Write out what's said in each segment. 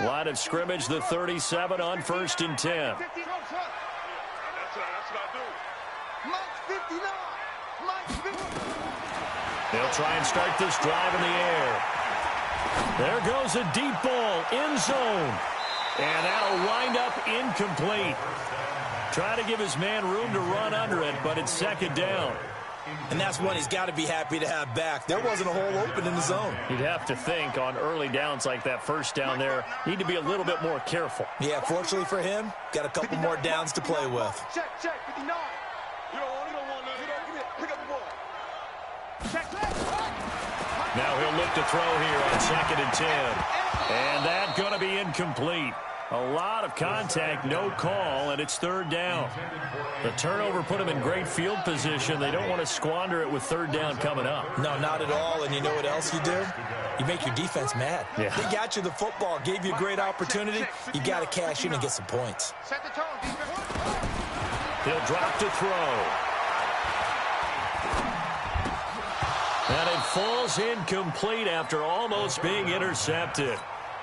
Line of scrimmage, the 37 on 1st and 10. They'll try and start this drive in the air. There goes a deep ball, end zone. And that'll wind up incomplete. Try to give his man room to run under it, but it's 2nd down. And that's one he's got to be happy to have back. There wasn't a hole open in the zone. You'd have to think on early downs like that 1st down there, need to be a little bit more careful. Yeah, fortunately for him, got a couple more downs to play with. Check, 59. You don't want that. Pick up the ball. Check. Now he'll look to throw here on 2nd and 10. And that's going to be incomplete. A lot of contact, no call, and it's 3rd down. The turnover put them in great field position. They don't want to squander it with 3rd down coming up. No, not at all. And you know what else you do? You make your defense mad. Yeah. They got you the football, gave you a great opportunity. You got to cash in and get some points. Set the tone, defense. He'll drop to throw. And it falls incomplete after almost being intercepted.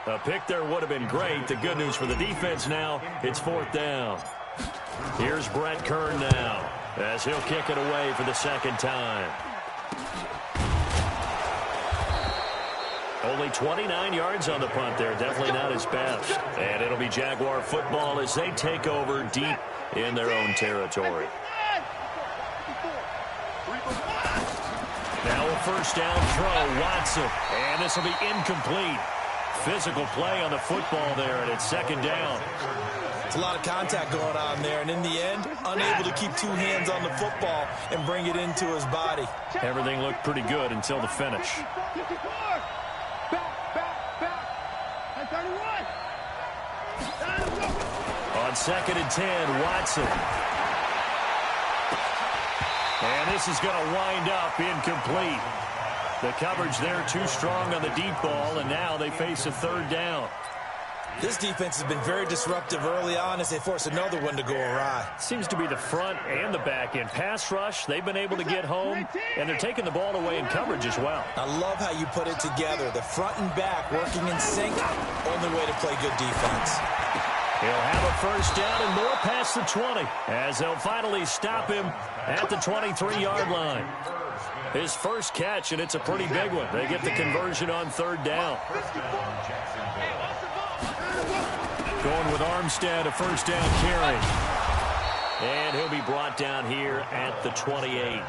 A pick there would have been great. The good news for the defense now, it's 4th down. Here's Brett Kern now as he'll kick it away for the 2nd time. Only 29 yards on the punt there. Definitely not his best. And it'll be Jaguar football as they take over deep in their own territory. Now a 1st down throw, Watson. And this will be incomplete. Physical play on the football there, and it's 2nd down. It's a lot of contact going on there, and in the end, unable to keep 2 hands on the football and bring it into his body. Everything looked pretty good until the finish. On 2nd and 10, Watson. And this is going to wind up incomplete. The coverage there too strong on the deep ball, and now they face a 3rd down. This defense has been very disruptive early on as they force another one to go awry. Seems to be the front and the back end. Pass rush, they've been able to get home, and they're taking the ball away in coverage as well. I love how you put it together. The front and back working in sync, only way to play good defense. He'll have a 1st down and more past the 20 as they'll finally stop him at the 23-yard line. His first catch, and it's a pretty big one. They get the conversion on 3rd down. Going with Armstead, a 1st down carry. And he'll be brought down here at the 28.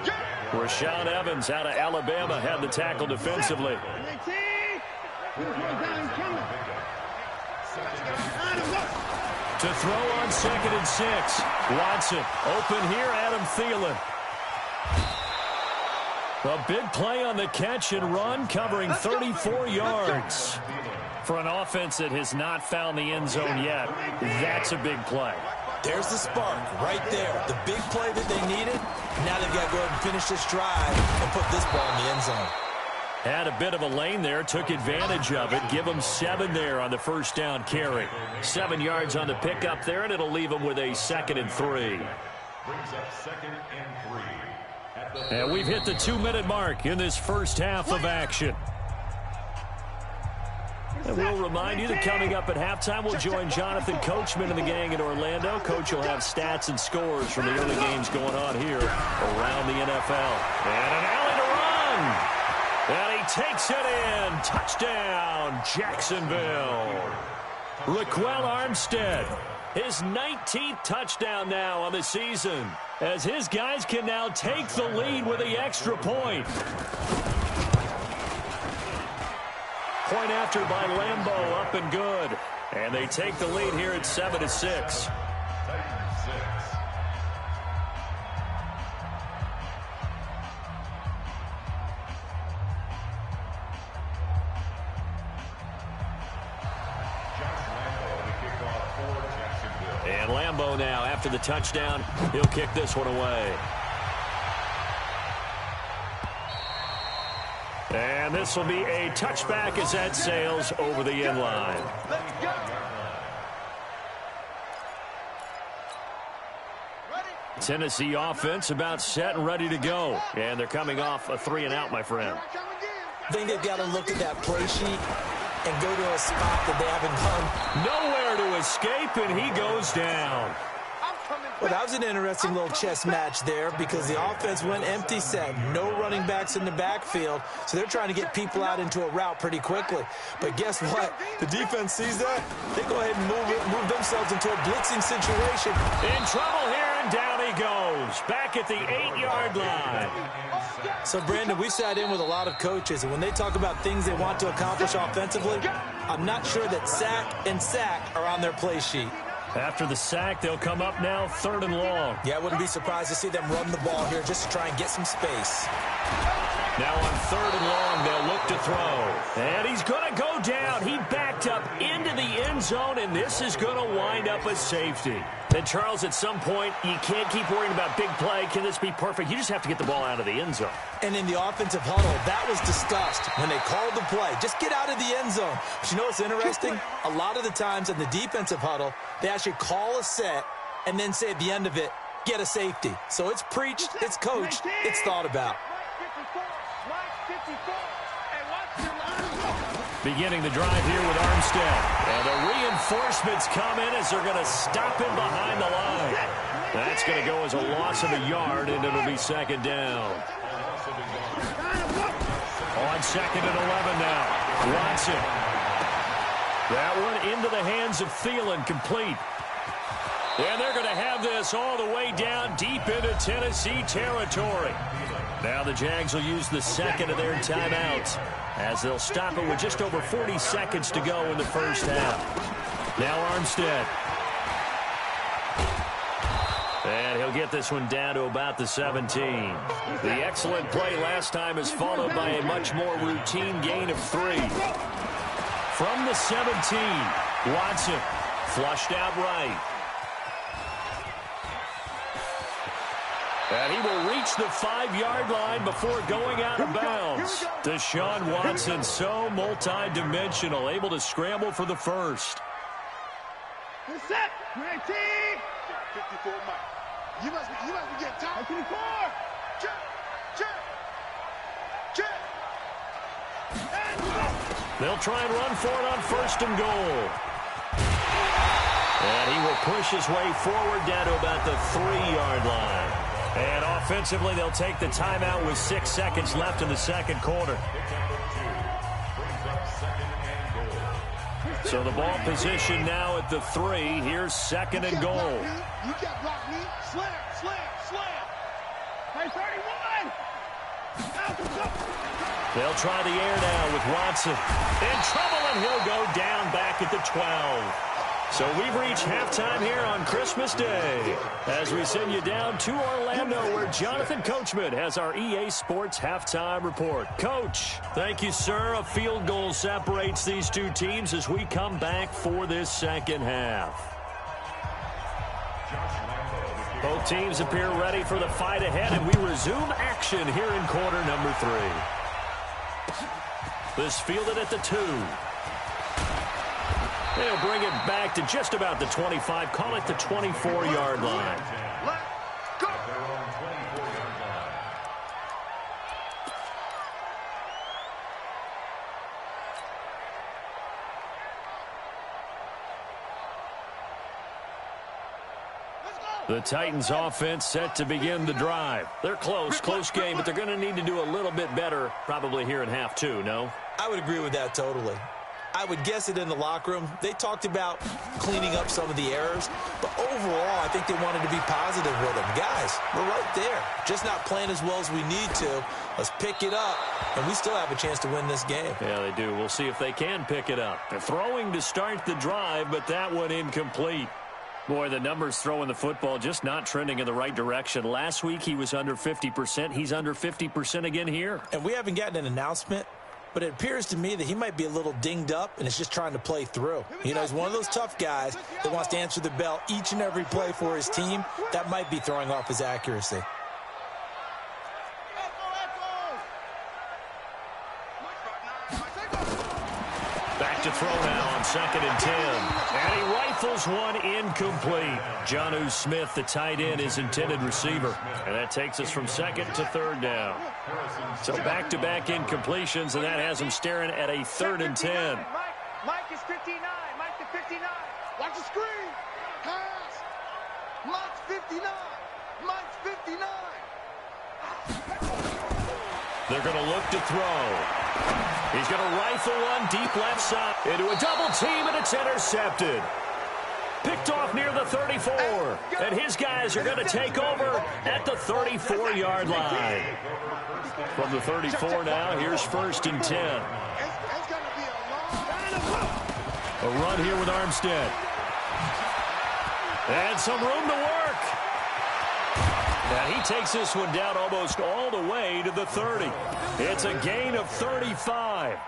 Rashaan Evans out of Alabama had the tackle defensively. To throw on 2nd and 6. Watson open here, Adam Thielen. A big play on the catch and run, covering 34 yards. For an offense that has not found the end zone yet, that's a big play. There's the spark right there. The big play that they needed. Now they've got to go ahead and finish this drive and put this ball in the end zone. Had a bit of a lane there, took advantage of it. Give them 7 there on the 1st down carry. 7 yards on the pickup there, and it'll leave them with a 2nd and 3. Brings up 2nd and 3. And we've hit the 2-minute mark in this first half of action. And we'll remind you that coming up at halftime, we'll join Jonathan Coachman and the gang in Orlando. Coach will have stats and scores from the early games going on here around the NFL. And an alley to run. And he takes it in. Touchdown, Jacksonville. Raquel Armstead, his 19th touchdown now on the season, as his guys can now take the lead with the extra point. Point after by Lambo, up and good. And they take the lead here at 7-6. And Lambo now, after the touchdown, he'll kick this one away. And this will be a touchback as that sails over the end line. Tennessee offense about set and ready to go. And they're coming off a 3-and-out, my friend. I think they've got to look at that play sheet and go to a spot that they haven't done Nowhere to escape, and he goes down. Well, that was an interesting little chess match there because the offense went empty set. No running backs in the backfield, so they're trying to get people out into a route pretty quickly. But guess what? The defense sees that. They go ahead and move themselves into a blitzing situation. In trouble here, and down he goes. Back at the 8-yard line. So, Brandon, we sat in with a lot of coaches, and when they talk about things they want to accomplish offensively, I'm not sure that sack and sack are on their play sheet. After the sack, they'll come up now 3rd and long. Yeah, I wouldn't be surprised to see them run the ball here just to try and get some space. Now on 3rd and long, they'll look to throw. And he's going to go down. He backed up into the end zone, and this is going to wind up a safety. And, Charles, at some point, you can't keep worrying about big play. Can this be perfect? You just have to get the ball out of the end zone. And in the offensive huddle, that was discussed when they called the play. Just get out of the end zone. But you know what's interesting? A lot of the times in the defensive huddle, they actually call a set and then say at the end of it, get a safety. So it's preached, it's coached, it's thought about. Beginning the drive here with Armstead. And the reinforcements come in as they're going to stop him behind the line. That's going to go as a loss of a yard, and it'll be 2nd down. On 2nd and 11 now. Watson. That one into the hands of Thielen, complete. And they're going to have this all the way down deep into Tennessee territory. Now the Jags will use the 2nd of their timeouts as they'll stop it with just over 40 seconds to go in the first half. Now Armstead. And he'll get this one down to about the 17. The excellent play last time is followed by a much more routine gain of 3. From the 17, Watson flushed out right. And he will reach the 5-yard line before going out of bounds. Deshaun Watson, so multi-dimensional, able to scramble for the first. Set, 19. 54, Mike. You must be getting tired. 54. Check. They'll try and run for it on 1st and goal. And he will push his way forward down to about the 3-yard line. And offensively, they'll take the timeout with 6 seconds left in the 2nd quarter. So the ball position now at the 3. Here's 2nd and goal. You can't block me. Slam. Hey, 31. They'll try the air now with Watson. In trouble, and he'll go down back at the 12. So we've reached halftime here on Christmas Day as we send you down to Orlando where Jonathan Coachman has our EA Sports Halftime Report. Coach, thank you, sir. A field goal separates these two teams as we come back for this 2nd half. Both teams appear ready for the fight ahead, and we resume action here in quarter number 3. This fielded at the 2. They'll bring it back to just about the 25. Call it the 24-yard line. Let's go. The Titans offense set to begin the drive. They're close game, but they're going to need to do a little bit better probably here in half 2, no? I would agree with that totally. I would guess it in the locker room. They talked about cleaning up some of the errors, but overall, I think they wanted to be positive with them. Guys, we're right there. Just not playing as well as we need to. Let's pick it up, and we still have a chance to win this game. Yeah, they do. We'll see if they can pick it up. They're throwing to start the drive, but that one incomplete. Boy, the numbers throwing the football just not trending in the right direction. Last week, he was under 50%. He's under 50% again here. And we haven't gotten an announcement, but it appears to me that he might be a little dinged up and is just trying to play through. You know, he's one of those tough guys that wants to answer the bell each and every play for his team. That might be throwing off his accuracy. Back to throw now on 2nd and 10. And he rifles one incomplete. Jonnu Smith, the tight end, is intended receiver. And that takes us from 2nd to 3rd down. So back-to-back incompletions, and that has him staring at a 3rd and 10. Mike is 59. Mike the 59. Watch the screen. Pass. Mike's 59. Mike's 59. They're going to look to throw. He's going to rifle one deep left side into a double team, and it's intercepted. Picked off near the 34, and his guys are going to take over at the 34-yard line. From the 34 now, here's 1st and 10. A run here with Armstead. And some room to work. And he takes this one down almost all the way to the 30. It's a gain of 35.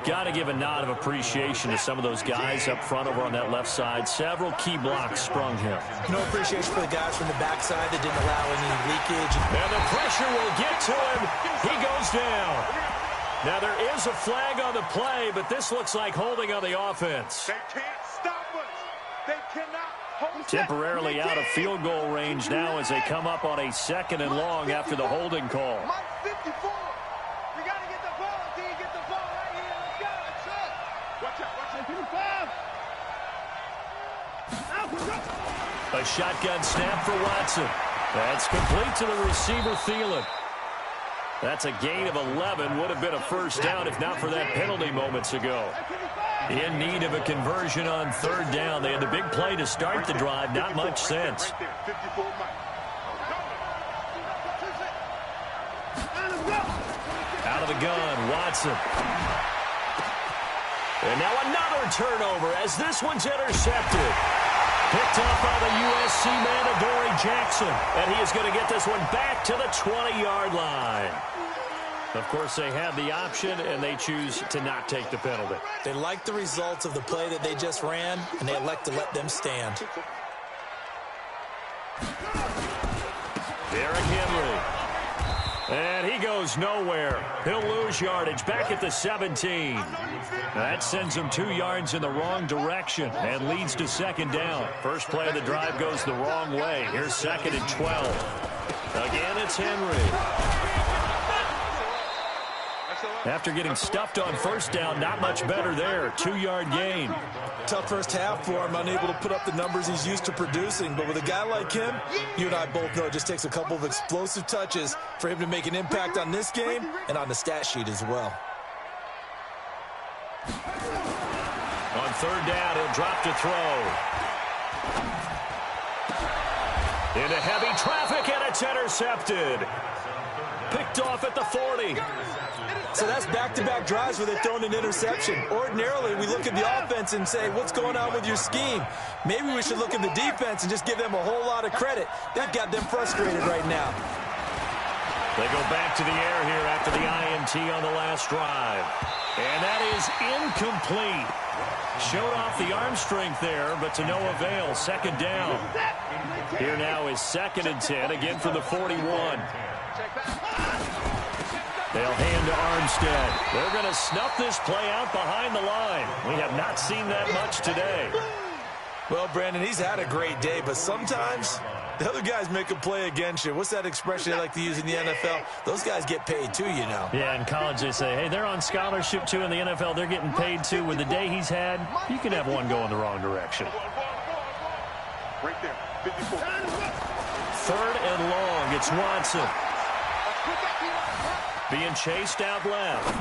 Got to give a nod of appreciation to some of those guys up front over on that left side. Several key blocks sprung him. No appreciation for the guys from the backside that didn't allow any leakage. And the pressure will get to him. He goes down. Now there is a flag on the play, but this looks like holding on the offense. They can't stop us. They cannot hold us. Temporarily out of field goal range now as they come up on a 2nd and long after the holding call. Mike 54. We got to get the ball. Until you get the ball right here. Let's go. That's it. Watch out. Watch out. 55. A shotgun snap for Watson. That's complete to the receiver, Thielen. That's a gain of 11. Would have been a first down if not for that penalty moments ago. In need of a conversion on 3rd down. They had the big play to start the drive. Not much sense. Out of the gun, Watson. And now another turnover as this one's intercepted. Picked up by the USC man, Adoree Jackson. And he is going to get this one back to the 20-yard line. Of course, they have the option, and they choose to not take the penalty. They like the results of the play that they just ran, and they elect to let them stand. Derrick Henry. And he goes nowhere. He'll lose yardage back at the 17. That sends him 2 yards in the wrong direction and leads to 2nd down. First play of the drive goes the wrong way. Here's 2nd and 12. Again, it's Henry. After getting stuffed on 1st down, not much better there. 2-yard gain. Tough first half for him, unable to put up the numbers he's used to producing. But with a guy like him, you and I both know it just takes a couple of explosive touches for him to make an impact on this game and on the stat sheet as well. On 3rd down, he'll drop to throw. Into heavy traffic, and it's intercepted. Picked off at the 40. So that's back-to-back drives where they've thrown an interception. Ordinarily, we look at the offense and say, what's going on with your scheme? Maybe we should look at the defense and just give them a whole lot of credit. They've got them frustrated right now. They go back to the air here after the INT on the last drive. And that is incomplete. Showed off the arm strength there, but to no avail. 2nd down. Here now is 2nd and 10, again from the 41. They'll hand to Armstead. They're going to snuff this play out behind the line. We have not seen that much today. Well, Brandon, he's had a great day, but sometimes the other guys make a play against you. What's that expression they like to use in the NFL? Those guys get paid too, you know. Yeah, in college they say, hey, they're on scholarship too. In the NFL, they're getting paid too. With the day he's had, you can have one go in the wrong direction. Right there, 54. 3rd and long, it's Watson. Being chased out left.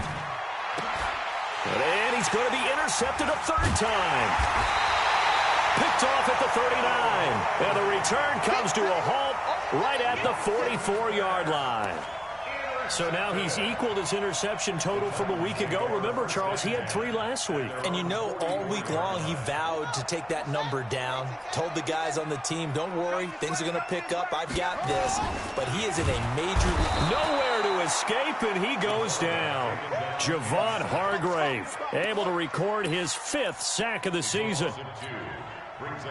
And he's going to be intercepted a 3rd time. Picked off at the 39. And the return comes to a halt right at the 44-yard line. So now he's equaled his interception total from a week ago. Remember, Charles, he had 3 last week. And you know, all week long he vowed to take that number down. Told the guys on the team, don't worry, things are going to pick up. I've got this. But he is in a major league. Nowhere to escape, and he goes down. Javon Hargrave able to record his 5th sack of the season.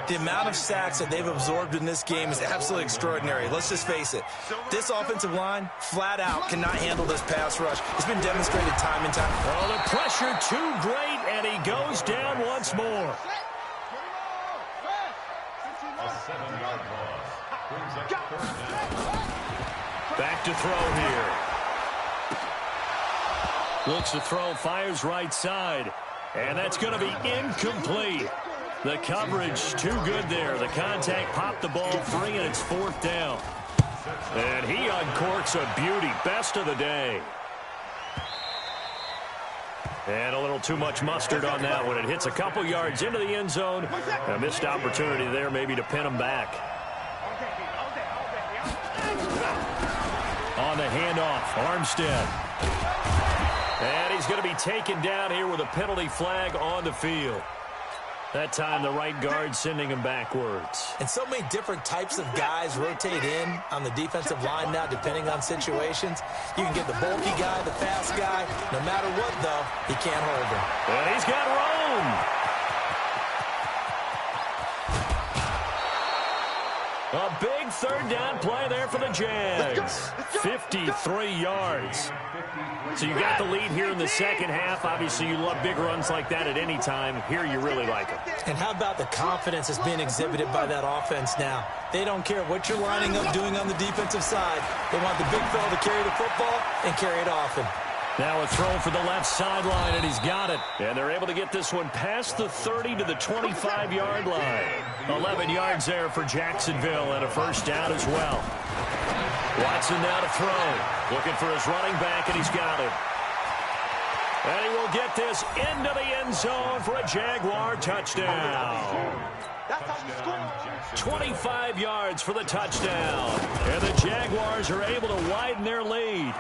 The amount of sacks that they've absorbed in this game is absolutely extraordinary. Let's just face it. This offensive line, flat out, cannot handle this pass rush. It's been demonstrated time and time. Oh, the pressure too great, and he goes down once more. Back to throw here. Looks to throw, fires right side. And that's going to be incomplete. The coverage too good there. The contact popped the ball free, and it's 4th down. And he uncorks a beauty. Best of the day. And a little too much mustard on that one. It hits a couple yards into the end zone. A missed opportunity there maybe to pin him back. On the handoff, Armstead. And he's going to be taken down here with a penalty flag on the field. That time the right guard sending him backwards. And so many different types of guys rotate in on the defensive line now depending on situations. You can get the bulky guy, the fast guy. No matter what, though, he can't hold him. And he's got room. A big 3rd down play there for the Jags. 53 yards. So you got the lead here in the second half. Obviously, you love big runs like that at any time. Here, you really like it. And how about the confidence that's being exhibited by that offense now? They don't care what you're lining up doing on the defensive side. They want the big fella to carry the football and carry it often. Now a throw for the left sideline, and he's got it. And they're able to get this one past the 30 to the 25-yard line. 11 yards there for Jacksonville, and a 1st down as well. Watson now to throw. Looking for his running back, and he's got it. And he will get this into the end zone for a Jaguar touchdown. 25 yards for the touchdown. And the Jaguars are able to widen their lead.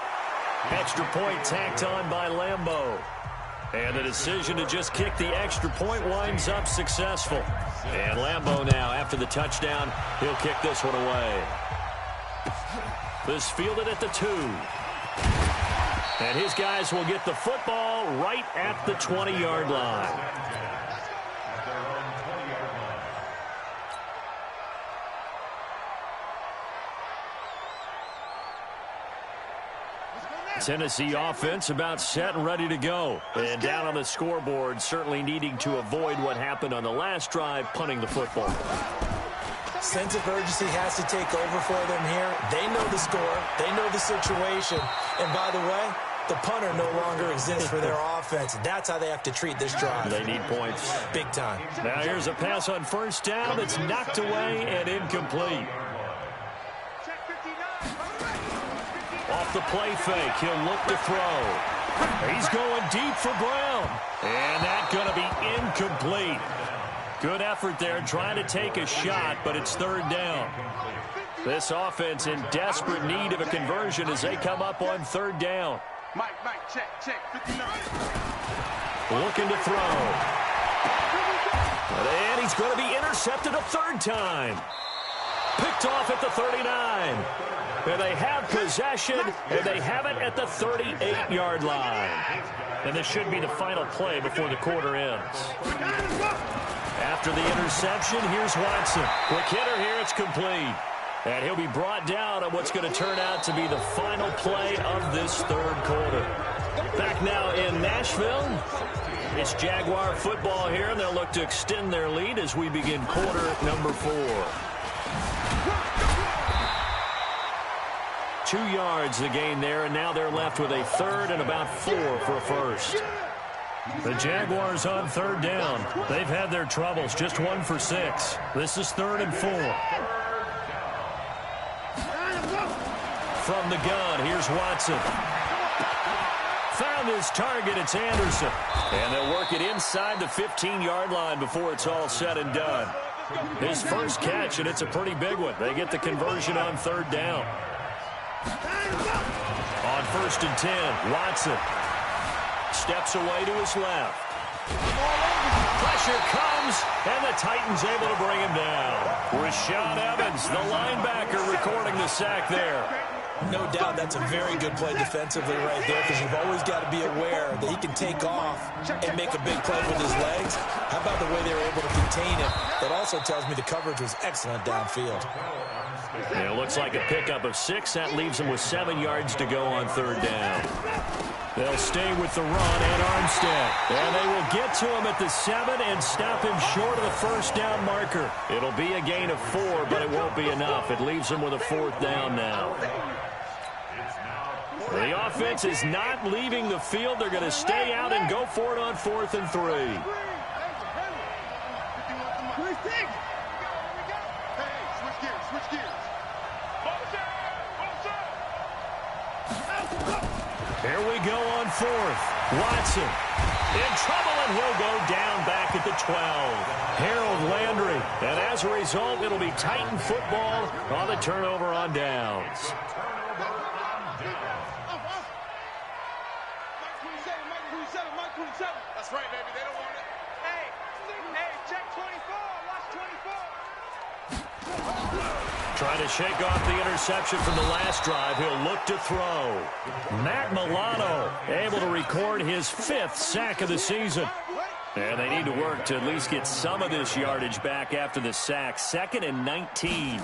Extra point tacked on by Lambeau. And the decision to just kick the extra point winds up successful. And Lambeau now, after the touchdown, he'll kick this one away. This fielded at the 2. And his guys will get the football right at the 20-yard line. Tennessee offense about set and ready to go. And down on the scoreboard, certainly needing to avoid what happened on the last drive, punting the football. Sense of urgency has to take over for them here. They know the score. They know the situation. And by the way, the punter no longer exists for their offense. That's how they have to treat this drive. They need points. Big time. Now here's a pass on 1st down that's knocked away and incomplete. Off the play fake, he'll look to throw. He's going deep for Brown. And that's going to be incomplete. Good effort there, trying to take a shot, but it's 3rd down. This offense in desperate need of a conversion as they come up on 3rd down. Mike, check, 59. Looking to throw. And he's going to be intercepted a 3rd time. Picked off at the 39. And they have possession, and they have it at the 38-yard line. And this should be the final play before the quarter ends. After the interception, here's Watson. Quick hitter here, it's complete. And he'll be brought down on what's going to turn out to be the final play of this 3rd quarter. Back now in Nashville. It's Jaguar football here, and they'll look to extend their lead as we begin quarter number 4. 2 yards the gain there, and now they're left with a 3rd and about 4 for a 1st. The Jaguars on 3rd down. They've had their troubles, just 1 for 6. This is 3rd and 4. From the gun, here's Watson. Found his target, it's Anderson. And they'll work it inside the 15-yard line before it's all said and done. His first catch, and it's a pretty big one. They get the conversion on 3rd down. On 1st and 10, Watson steps away to his left. Pressure comes, and the Titans able to bring him down. Rashaan Evans, the linebacker, recording the sack there. No doubt that's a very good play defensively right there, because you've always got to be aware that he can take off and make a big play with his legs. How about the way they were able to contain him? That also tells me the coverage was excellent downfield. Yeah, it looks like a pickup of 6. That leaves them with 7 yards to go on 3rd down. They'll stay with the run and Armstead. And they will get to him at the 7 and stop him short of the 1st down marker. It'll be a gain of 4, but it won't be enough. It leaves them with a 4th down now. The offense is not leaving the field. They're going to stay out and go for it on 4th and 3. Here we go. Hey, switch gears, switch gears. Here we go on fourth. Watson in trouble, and he'll go down back at the 12. Harold Landry. And as a result, it'll be Titan football on the turnover on downs. Mike 27. That's right, baby. They don't want it. Hey, check 24. Watch 24. Trying to shake off the interception from the last drive. He'll look to throw. Matt Milano able to record his 5th sack of the season. And they need to work to at least get some of this yardage back after the sack. 2nd and 19.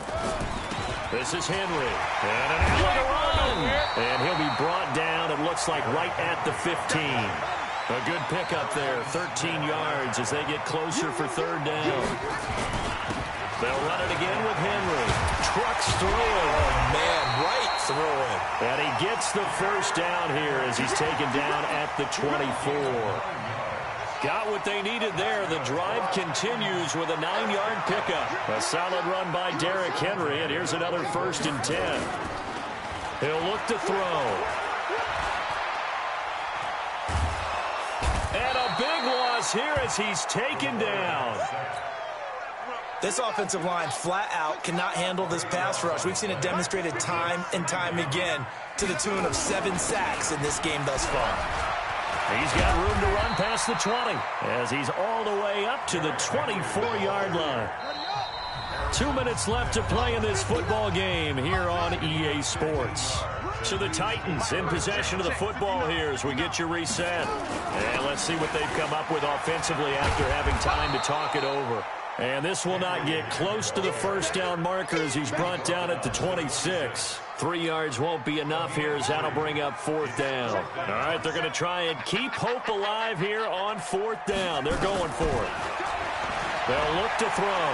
This is Henry. And an alley to run. And he'll be brought down, it looks like, right at the 15. A good pickup there. 13 yards as they get closer for 3rd down. They'll run it again with Henry. Trucks through it. Oh, man, right through it. And he gets the 1st down here as he's taken down at the 24. Got what they needed there. The drive continues with a 9-yard pickup. A solid run by Derrick Henry, and here's another 1st and 10. He'll look to throw. And a big loss here as he's taken down. This offensive line flat out cannot handle this pass rush. We've seen it demonstrated time and time again to the tune of 7 sacks in this game thus far. He's got room to run past the 20 as he's all the way up to the 24-yard line. 2 minutes left to play in this football game here on EA Sports. So the Titans in possession of the football here as we get you reset. And let's see what they've come up with offensively after having time to talk it over. And this will not get close to the 1st down marker as he's brought down at the 26. 3 yards won't be enough here as that'll bring up 4th down. All right, they're going to try and keep hope alive here on 4th down. They're going for it. They'll look to throw.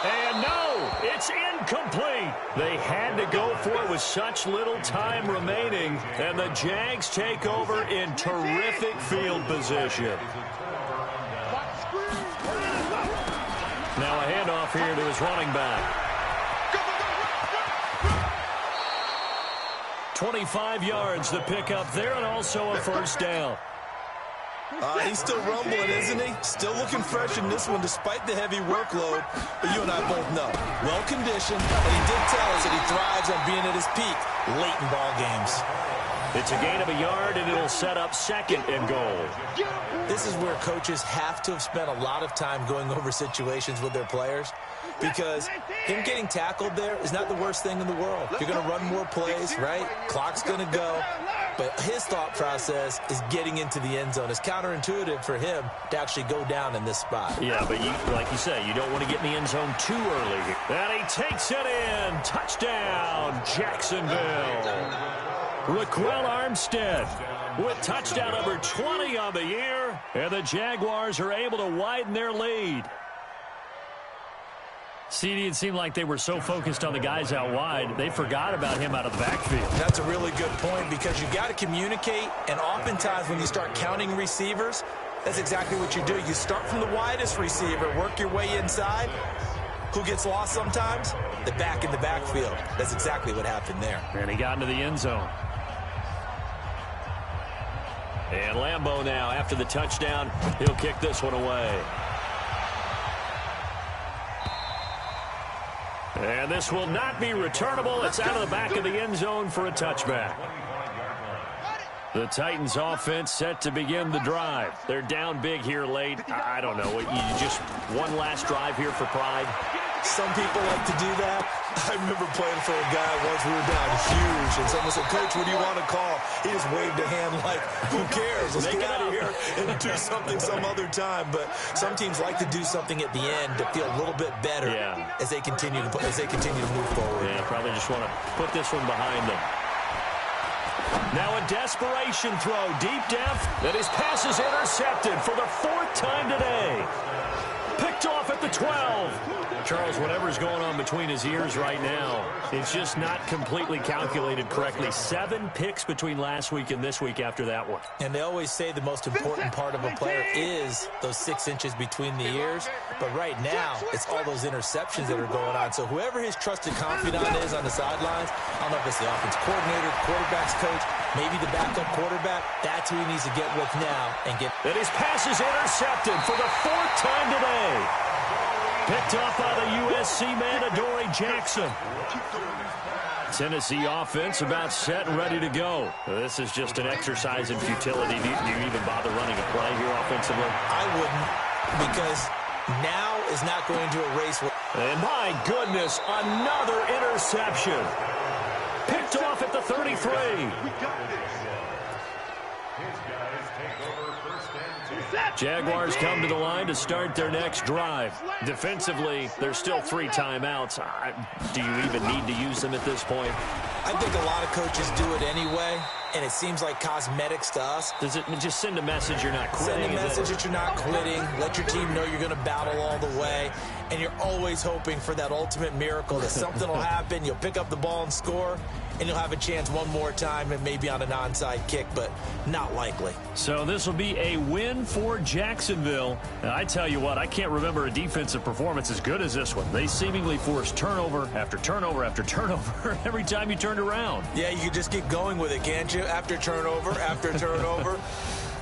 And no, it's incomplete. They had to go for it with such little time remaining. And the Jags take over in terrific field position. Now a handoff here to his running back. 25 yards the pickup there, and also a 1st down. He's still rumbling, isn't he? Still looking fresh in this one despite the heavy workload. But you and I both know, well-conditioned, and he did tell us that he thrives on being at his peak late in ball games. It's a gain of a yard, and it'll set up 2nd and goal. This is where coaches have to have spent a lot of time going over situations with their players, because him getting tackled there is not the worst thing in the world. You're going to run more plays, right? Clock's going to go. But his thought process is getting into the end zone. It's counterintuitive for him to actually go down in this spot. Yeah, but like you say, you don't want to get in the end zone too early here. And he takes it in. Touchdown, Jacksonville. Raquel Armstead with touchdown number 20 on the year. And the Jaguars are able to widen their lead. CD, it seemed like they were so focused on the guys out wide, they forgot about him out of the backfield. That's a really good point, because you got to communicate, and oftentimes when you start counting receivers, that's exactly what you do. You start from the widest receiver, work your way inside. Who gets lost sometimes? The back in the backfield. That's exactly what happened there. And he got into the end zone. And Lambeau now, after the touchdown, he'll kick this one away. And this will not be returnable. It's out of the back of the end zone for a touchback. The Titans offense set to begin the drive. They're down big here late. I don't know. You just one last drive here for pride? Some people like to do that. I remember playing for a guy once. We were down huge, and someone said, "Coach, what do you want to call?" He just waved a hand like, "Who cares? Let's get out of here and do something some other time." But some teams like to do something at the end to feel a little bit better as they continue to move forward. Yeah, probably just want to put this one behind them. Now a desperation throw deep down, and his pass is intercepted for the 4th time today. Picked off at the 12. Charles, whatever's going on between his ears right now, it's just not completely calculated correctly. 7 picks between last week and this week after that one. And they always say the most important part of a player is those 6 inches between the ears. But right now, it's all those interceptions that are going on. So whoever his trusted confidant is on the sidelines, I don't know if it's the offense coordinator, quarterback's coach, maybe the backup quarterback, that's who he needs to get with now and get. And his pass is intercepted for the 4th time today. Picked up by the USC man, Adoree Jackson. Tennessee offense about set and ready to go. This is just an exercise in futility. Do you even bother running a play here offensively? I wouldn't, because now is not going to erase what. And my goodness, another interception. Picked off at the 33. Jaguars come to the line to start their next drive. Defensively, there's still 3 timeouts. Do you even need to use them at this point? I think a lot of coaches do it anyway, and it seems like cosmetics to us. Does it just send a message you're not quitting? Send a message that you're not quitting. Let your team know you're going to battle all the way, and you're always hoping for that ultimate miracle that something will happen. You'll pick up the ball and score, and you'll have a chance one more time and maybe on an onside kick, but not likely. So this will be a win for Jacksonville. And I tell you what, I can't remember a defensive performance as good as this one. They seemingly forced turnover after turnover after turnover every time you turned around. Yeah, you can just keep going with it, can't you? After turnover, after turnover.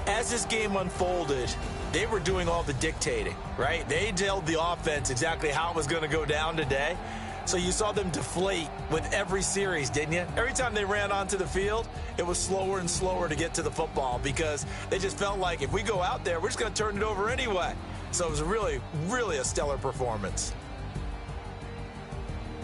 As this game unfolded, they were doing all the dictating, right? They told the offense exactly how it was going to go down today. So you saw them deflate with every series, didn't you? Every time they ran onto the field, it was slower and slower to get to the football because they just felt like if we go out there, we're just going to turn it over anyway. So it was really, really a stellar performance.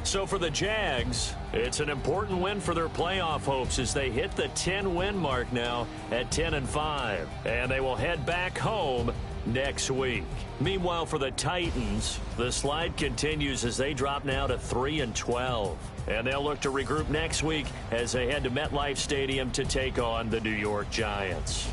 So for the Jags, it's an important win for their playoff hopes as they hit the 10-win mark now at 10-5. And they will head back home next week. Meanwhile, for the Titans, the slide continues as they drop now to 3-12. And they'll look to regroup next week as they head to MetLife Stadium to take on the New York Giants.